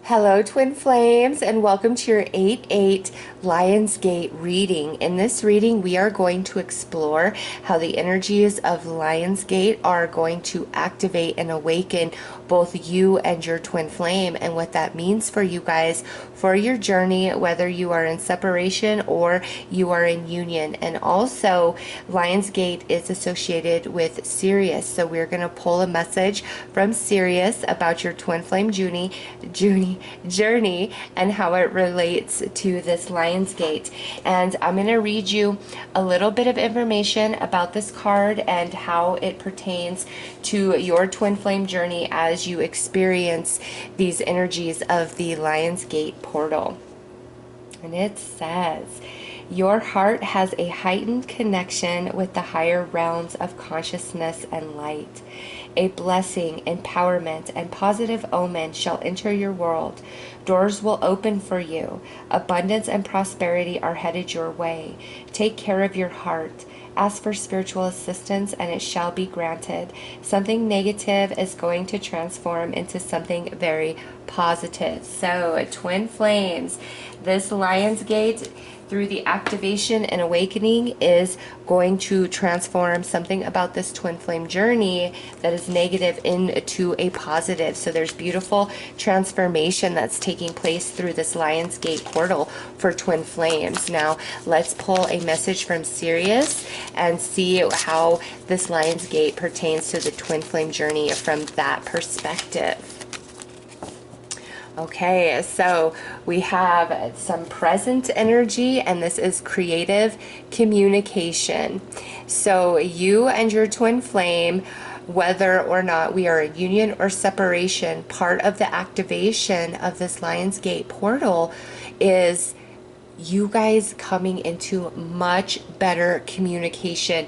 Hello, Twin Flames, and welcome to your 8/8 Lionsgate reading. In this reading, we are going to explore how the energies of Lionsgate are going to activate and awaken both you and your twin flame, and what that means for you guys for your journey, whether you are in separation or you are in union. And also, Lionsgate is associated with Sirius, so we're going to pull a message from Sirius about your twin flame journey and how it relates to this Lionsgate. And I'm going to read you a little bit of information about this card and how it pertains to your twin flame journey as you experience these energies of the Lionsgate portal. And it says, your heart has a heightened connection with the higher realms of consciousness and light. A blessing, empowerment, and positive omen shall enter your world. Doors will open for you. Abundance and prosperity are headed your way. Take care of your heart. Ask for spiritual assistance and it shall be granted. Something negative is going to transform into something very positive. So, twin flames, this Lionsgate, through the activation and awakening, is going to transform something about this twin flame journey that is negative into a positive. So there's beautiful transformation that's taking place through this Lionsgate portal for twin flames. Now let's pull a message from Sirius and see how this Lionsgate pertains to the twin flame journey from that perspective. Okay, so we have some present energy, and this is creative communication. So you and your twin flame, whether or not we are in union or separation, part of the activation of this Lionsgate portal is you guys coming into much better communication,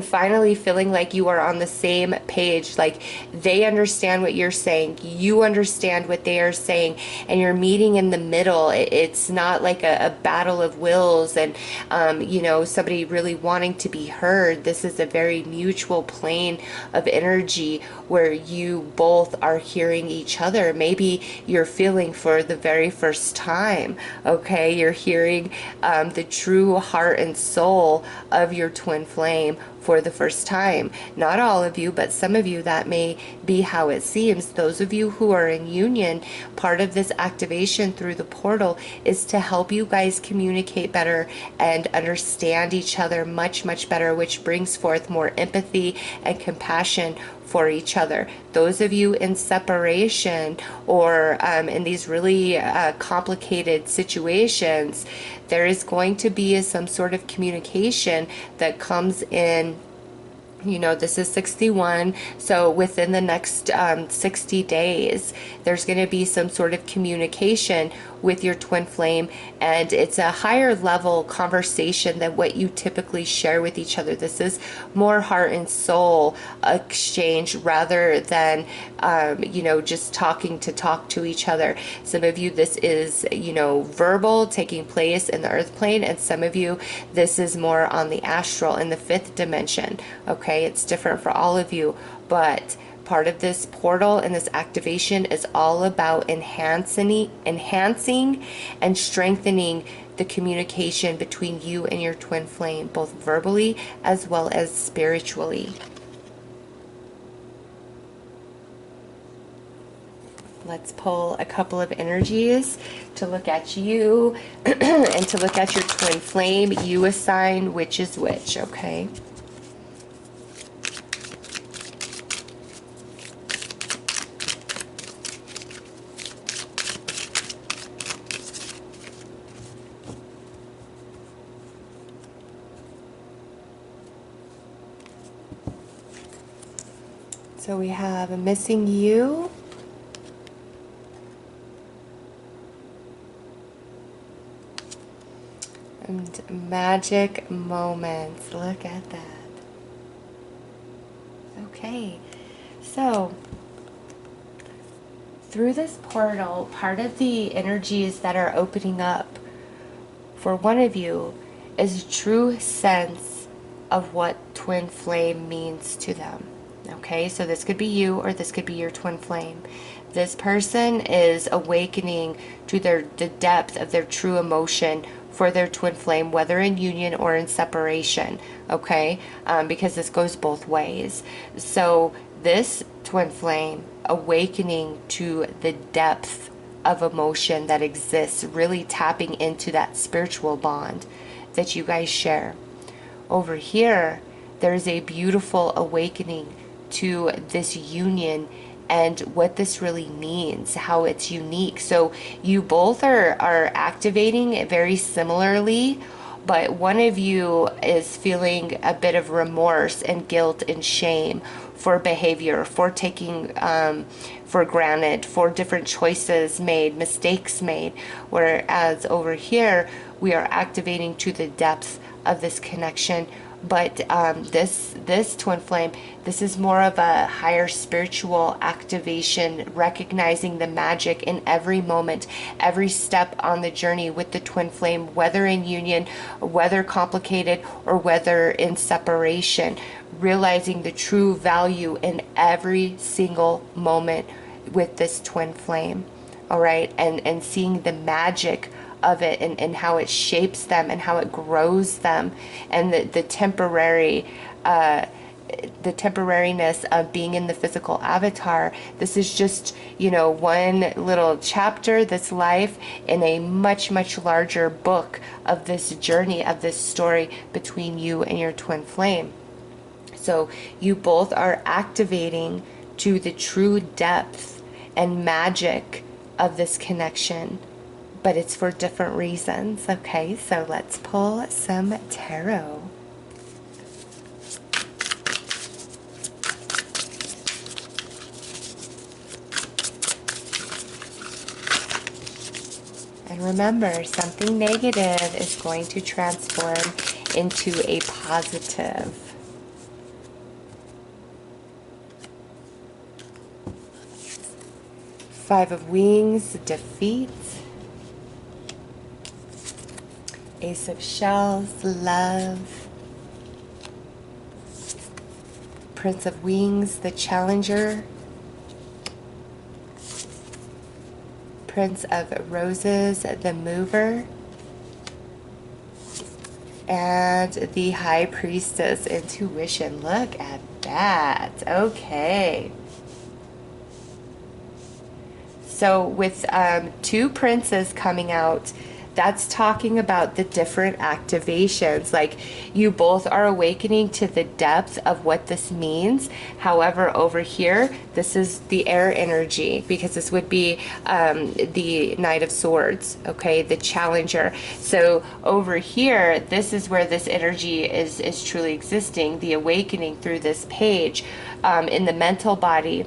finally feeling like you are on the same page, like they understand what you're saying, you understand what they are saying, and you're meeting in the middle. It's not like a battle of wills and somebody really wanting to be heard. This is a very mutual plane of energy where you both are hearing each other. Maybe you're feeling for the very first time. Okay, you're hearing the true heart and soul of your twin flame for the first time. Not all of you, but some of you, that may be how it seems. Those of you who are in union, part of this activation through the portal is to help you guys communicate better and understand each other much, much better, which brings forth more empathy and compassion for each other. Those of you in separation or in these really complicated situations, there is going to be some sort of communication that comes in. This is 61, so within the next 60 days, there's going to be some sort of communication with your twin flame, and it's a higher level conversation than what you typically share with each other. This is more heart and soul exchange rather than just talking to talk to each other. Some of you, this is verbal, taking place in the earth plane, and some of you, this is more on the astral in the fifth dimension. Okay, it's different for all of you, but part of this portal and this activation is all about enhancing and strengthening the communication between you and your twin flame, both verbally as well as spiritually. Let's pull a couple of energies to look at you and to look at your twin flame. You assign which is which, okay? So we have a missing you. And magic moments. Look at that. Okay. So through this portal, part of the energies that are opening up for one of you is a true sense of what twin flame means to them. Okay, so this could be you or this could be your twin flame. This person is awakening to the depth of their true emotion for their twin flame, whether in union or in separation, okay? Because this goes both ways. So this twin flame awakening to the depth of emotion that exists, really tapping into that spiritual bond that you guys share. Over here, there's a beautiful awakening to this union and what this really means, how it's unique. So you both are activating it very similarly, but one of you is feeling a bit of remorse and guilt and shame for behavior, for taking for granted, for different choices made, mistakes made, whereas over here we are activating to the depth of this connection. But this twin flame, this is more of a higher spiritual activation, recognizing the magic in every moment, every step on the journey with the twin flame, whether in union, whether complicated, or whether in separation, realizing the true value in every single moment with this twin flame. All right, and seeing the magic of it, and how it shapes them and how it grows them, and the temporariness of being in the physical avatar. This is just, one little chapter, this life, in a much, much larger book of this journey, of this story between you and your twin flame. So you both are activating to the true depth and magic of this connection, but it's for different reasons. Okay, so let's pull some tarot. And remember, something negative is going to transform into a positive. Five of Wings, defeat. Ace of Shells, love. Prince of Wings, the challenger. Prince of Roses, the mover. And the High Priestess, intuition. Look at that. Okay. So with two princes coming out, that's talking about the different activations. Like, you both are awakening to the depth of what this means. However, over here, this is the air energy, because this would be the Knight of Swords, okay, the challenger. So over here, this is where this energy is truly existing, the awakening through this page. In the mental body,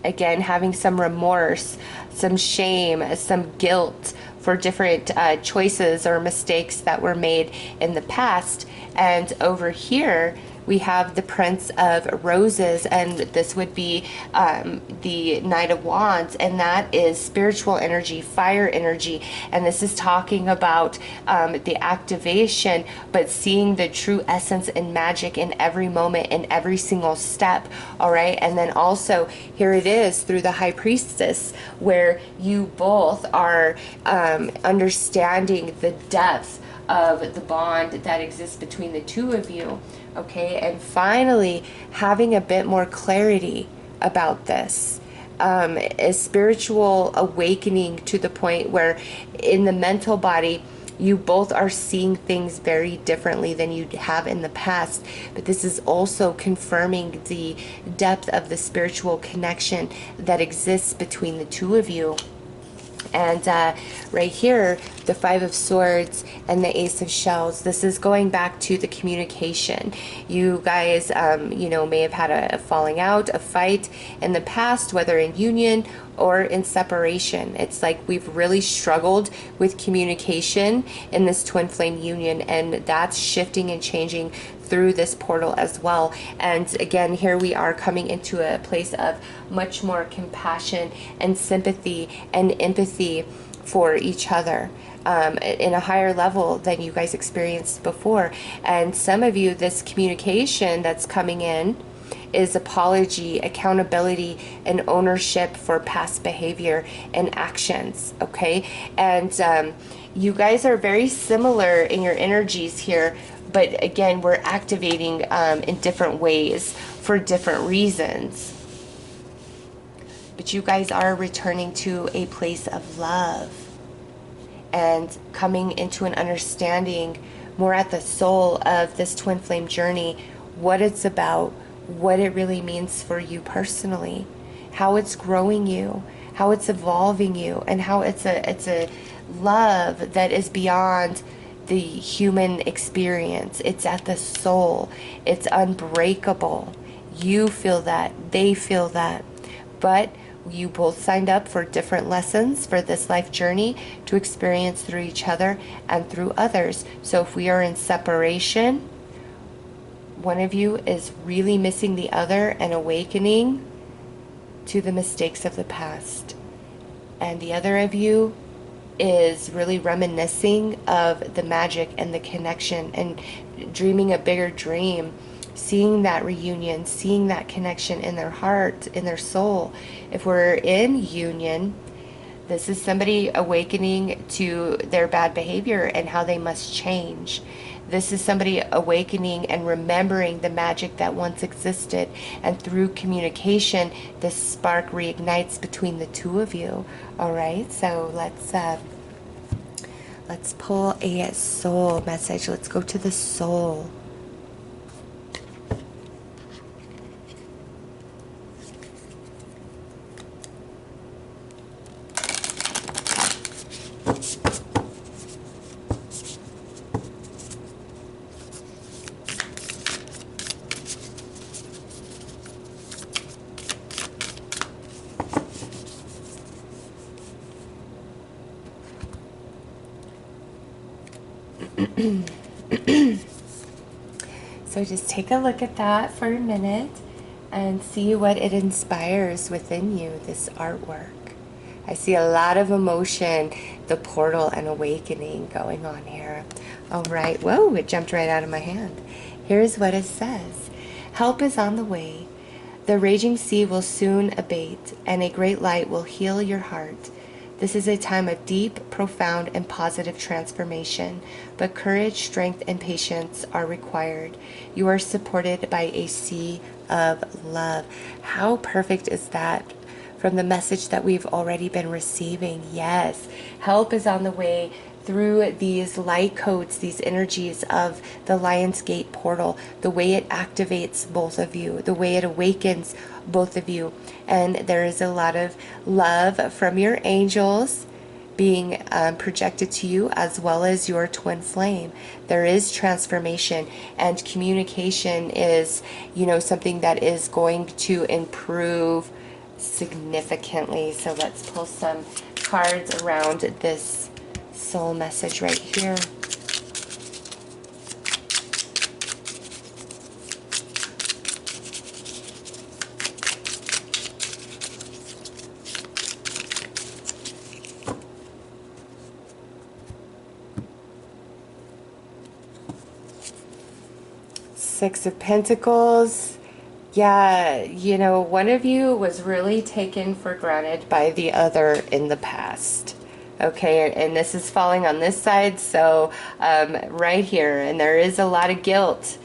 again, having some remorse, some shame, some guilt for different choices or mistakes that were made in the past. And over here we have the Prince of Roses, and this would be the Knight of Wands, and that is spiritual energy, fire energy. And this is talking about the activation, but seeing the true essence and magic in every moment, in every single step. All right, and then also here it is through the High Priestess, where you both are understanding the depth of the bond that exists between the two of you. Okay, and finally having a bit more clarity about this, a spiritual awakening to the point where in the mental body you both are seeing things very differently than you have in the past. But this is also confirming the depth of the spiritual connection that exists between the two of you. And right here, the Five of Swords and the Ace of Shells, this is going back to the communication. You guys, may have had a falling out, a fight in the past, whether in union or in separation. It's like we've really struggled with communication in this twin flame union, and that's shifting and changing through this portal as well. And again, here we are coming into a place of much more compassion and sympathy and empathy for each other in a higher level than you guys experienced before. And some of you, this communication that's coming in is apology, accountability, and ownership for past behavior and actions. Okay, and you guys are very similar in your energies here, but again, we're activating in different ways for different reasons. But you guys are returning to a place of love and coming into an understanding more at the soul of this twin flame journey, what it's about, what it really means for you personally, how it's growing you, how it's evolving you, and how it's a love that is beyond the human experience. It's at the soul. It's unbreakable. You feel that, they feel that. But you both signed up for different lessons for this life journey to experience through each other and through others. So if we are in separation, one of you is really missing the other and awakening to the mistakes of the past. And the other of you is really reminiscing of the magic and the connection and dreaming a bigger dream, seeing that reunion, seeing that connection in their heart, in their soul. If we're in union, this is somebody awakening to their bad behavior and how they must change. This is somebody awakening and remembering the magic that once existed. And through communication, this spark reignites between the two of you. All right, so let's pull a soul message. Let's go to the soul. So just take a look at that for a minute and see what it inspires within you, this artwork. I see a lot of emotion, the portal and awakening going on here. All right, whoa, it jumped right out of my hand. Here's what it says. Help is on the way. The raging sea will soon abate, and a great light will heal your heart. This is a time of deep, profound, and positive transformation, but courage, strength, and patience are required. You are supported by a sea of love. How perfect is that from the message that we've already been receiving? Yes, help is on the way through these light codes, these energies of the Lion's Gate portal, the way it activates both of you, the way it awakens both of you. And there is a lot of love from your angels being projected to you, as well as your twin flame. There is transformation, and communication is, something that is going to improve significantly. So let's pull some cards around this soul message right here. Six of Pentacles. Yeah, one of you was really taken for granted by the other in the past. Okay, and this is falling on this side, so right here, and there is a lot of guilt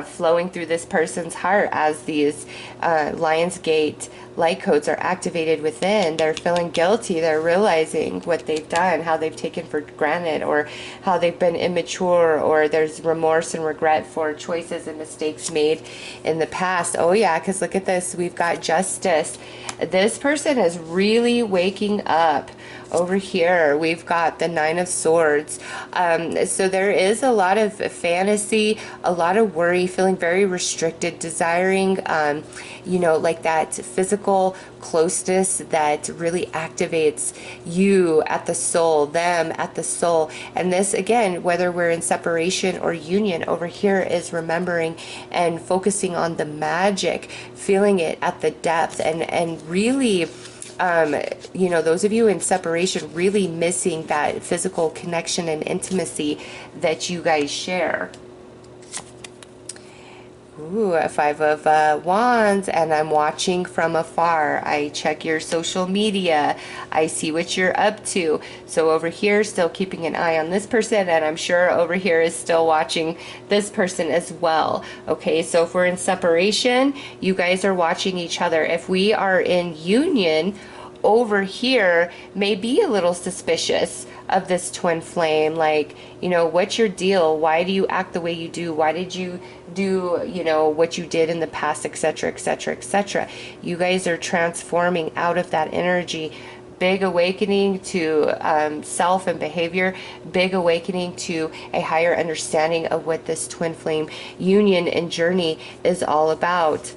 flowing through this person's heart as these Lion's Gate light codes are activated within. They're feeling guilty. They're realizing what they've done, how they've taken for granted, or how they've been immature, or there's remorse and regret for choices and mistakes made in the past. Oh yeah, because look at this. We've got Justice. This person is really waking up. Over here, we've got the Nine of Swords. So there is a lot of fantasy, a lot of worry, feeling very restricted, desiring, like that physical closeness that really activates you at the soul, them at the soul. And this, again, whether we're in separation or union, over here is remembering and focusing on the magic, feeling it at the depth, and really... those of you in separation really missing that physical connection and intimacy that you guys share. Ooh, a Five of Wands, and I'm watching from afar. I check your social media. I see what you're up to. So over here, still keeping an eye on this person, and I'm sure over here is still watching this person as well. Okay, so if we're in separation, you guys are watching each other. If we are in union, over here may be a little suspicious of this twin flame. Like, you know, what's your deal? Why do you act the way you do? Why did you do, you know, what you did in the past, etc., etc., etc. You guys are transforming out of that energy. Big awakening to self and behavior, big awakening to a higher understanding of what this twin flame union and journey is all about.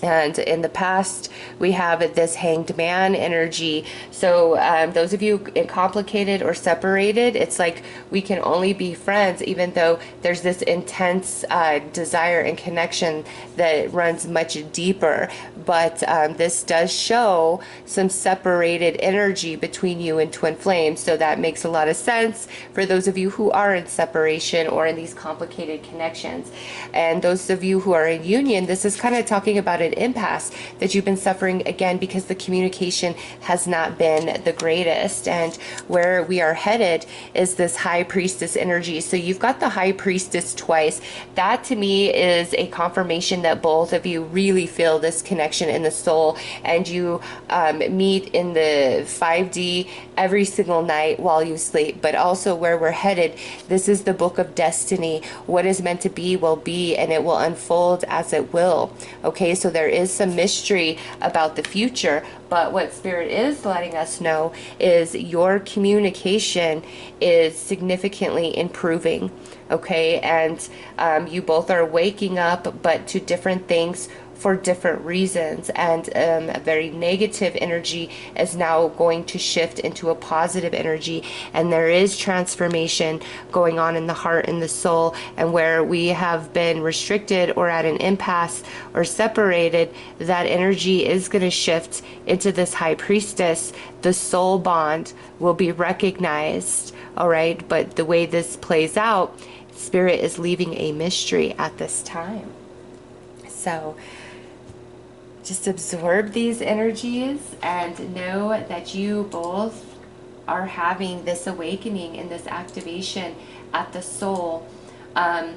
And in the past, we have this hanged man energy. So those of you complicated or separated, it's like we can only be friends, even though there's this intense desire and connection that runs much deeper. But this does show some separated energy between you and twin flames. So that makes a lot of sense for those of you who are in separation or in these complicated connections. And those of you who are in union, this is kind of talking about an impasse that you've been suffering, again, because the communication has not been the greatest. And where we are headed is this high priestess energy. So you've got the high priestess twice. That to me is a confirmation that both of you really feel this connection in the soul, and you meet in the 5D every single night while you sleep. But also where we're headed, this is the book of destiny. What is meant to be will be, and it will unfold as it will. Okay, so there is some mystery about the future, but what Spirit is letting us know is your communication is significantly improving. Okay, and you both are waking up, but to different things for different reasons, and a very negative energy is now going to shift into a positive energy, and there is transformation going on in the heart and the soul. And where we have been restricted or at an impasse or separated, that energy is going to shift into this high priestess. The soul bond will be recognized. All right, but the way this plays out, Spirit is leaving a mystery at this time. So just absorb these energies and know that you both are having this awakening and this activation at the soul. And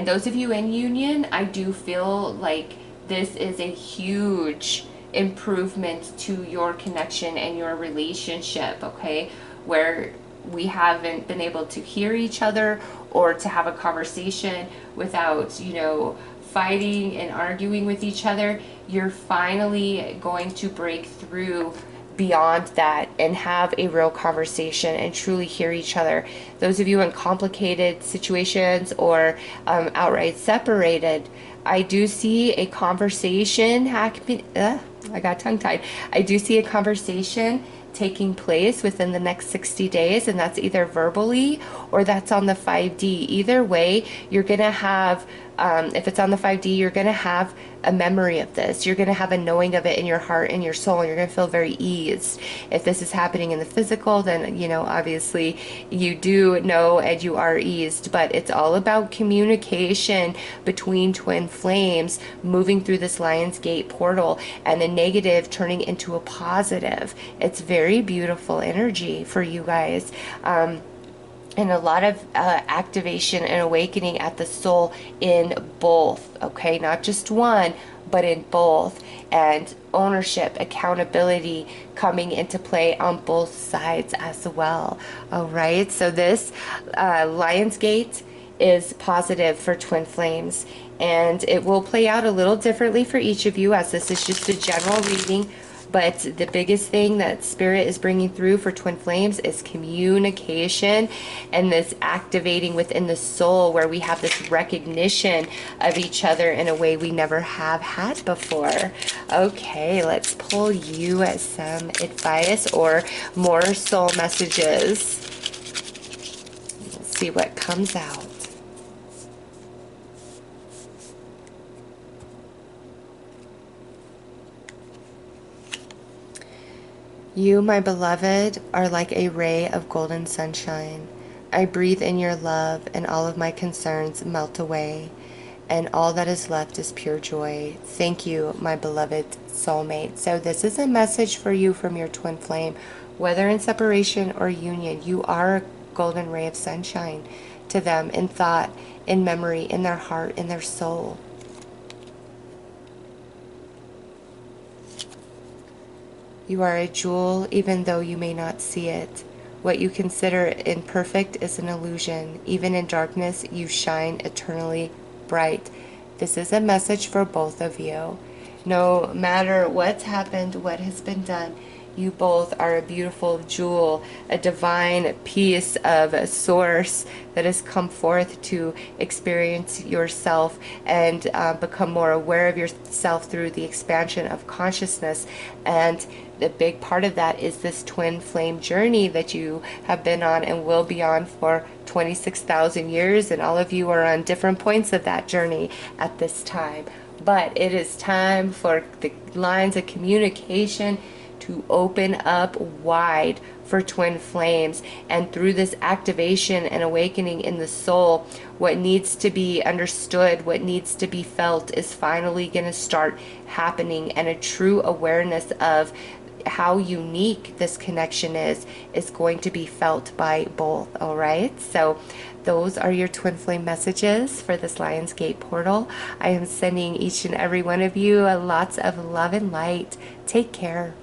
those of you in union, I do feel like this is a huge improvement to your connection and your relationship, okay? Where we haven't been able to hear each other or to have a conversation without, you know, fighting and arguing with each other. You're finally going to break through beyond that and have a real conversation and truly hear each other. Those of you in complicated situations or outright separated, I do see a conversation happening. I got tongue-tied. I do see a conversation taking place within the next 60 days, and that's either verbally or that's on the 5D. Either way, you're going to have, if it's on the 5D, you're going to have a memory of this. You're going to have a knowing of it in your heart and your soul, and you're going to feel very eased. If this is happening in the physical, then, you know, obviously you do know and you are eased, but it's all about communication between twin flames moving through this Lion's Gate portal and the negative turning into a positive. It's very beautiful energy for you guys. And a lot of activation and awakening at the soul in both, okay? Not just one, but in both. And ownership, accountability coming into play on both sides as well. All right, so this Lion's Gate is positive for twin flames, and it will play out a little differently for each of you, as this is just a general reading. But the biggest thing that Spirit is bringing through for twin flames is communication and this activating within the soul, where we have this recognition of each other in a way we never have had before. Okay, let's pull you some advice or more soul messages. Let's see what comes out. You, my beloved, are like a ray of golden sunshine. I breathe in your love, and all of my concerns melt away. and all that is left is pure joy. Thank you, my beloved soulmate. So this is a message for you from your twin flame. Whether in separation or union, you are a golden ray of sunshine to them in thought, in memory, in their heart, in their soul. You are a jewel even though you may not see it. What you consider imperfect is an illusion. Even in darkness, you shine eternally bright. This is a message for both of you. No matter what's happened, what has been done, you both are a beautiful jewel, a divine piece of a source that has come forth to experience yourself and become more aware of yourself through the expansion of consciousness. And the big part of that is this twin flame journey that you have been on and will be on for 26,000 years. And all of you are on different points of that journey at this time. But it is time for the lines of communication to open up wide for twin flames, and through this activation and awakening in the soul, what needs to be understood, what needs to be felt is finally going to start happening, and a true awareness of how unique this connection is going to be felt by both. All right, so those are your twin flame messages for this Lionsgate portal. I am sending each and every one of you lots of love and light. Take care.